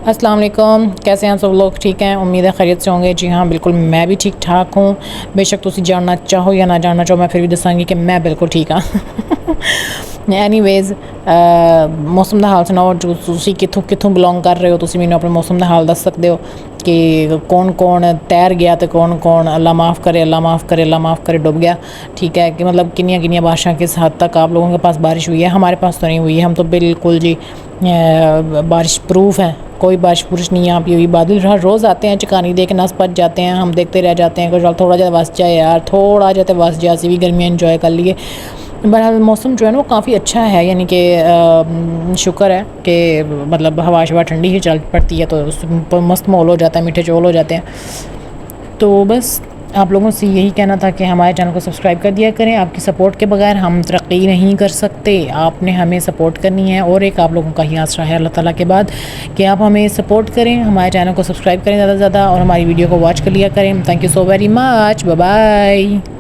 अस्सलाम वालेकुम, कैसे हैं सब लोग? ठीक हैं, उम्मीद है खैरियत से होंगे। जी हाँ, बिल्कुल मैं भी ठीक ठाक हूँ। बेशक तुसी जानना चाहो या ना जानना चाहो, मैं फिर भी दसांगी कि मैं बिल्कुल ठीक हाँ। एनीवेज़ मौसम का हाल सुनाओ, जो तुसी कित्थों कित्थों बिलोंग कर रहे हो, तुसी मैनू अपने मौसम का हाल दस सकते हो कि कौन कौन तैर गया तो कौन कौन अल्लाह माफ़ करे, अल्लाह माफ़ करे, अल्लाह माफ़ करे डूब गया। ठीक है कि मतलब किन्नियां किन्नियां बारिशां किस हद तक आप लोगों के पास बारिश हुई है। हमारे पास तो नहीं हुई है, हम तो बिल्कुल जी बारिश प्रूफ हैं, कोई बारिश बुरिश नहीं यहाँ पे हुई। बादल रोज़ आते हैं, चकानी दे के नस पच जाते हैं, हम देखते रह जाते हैं कि थोड़ा ज़्यादा वस जाए यार, थोड़ा ज़्यादा वस जाए, असी भी गर्मियाँ इंजॉय कर लिए। बहरहाल मौसम जो है ना वो काफ़ी अच्छा है, यानी कि शुक्र है कि मतलब हवा शवा ठंडी ही चल पड़ती है तो मस्त माहौल हो जाता है, मीठे चौल हो जाते हैं। तो बस आप लोगों से यही कहना था कि हमारे चैनल को सब्सक्राइब कर दिया करें। आपकी सपोर्ट के बगैर हम तरक्की नहीं कर सकते, आपने हमें सपोर्ट करनी है। और एक आप लोगों का ही आसरा है अल्लाह ताला के बाद कि आप हमें सपोर्ट करें, हमारे चैनल को सब्सक्राइब करें ज़्यादा से ज़्यादा और हमारी वीडियो को वॉच कर लिया करें। Thank you so very much, bye bye.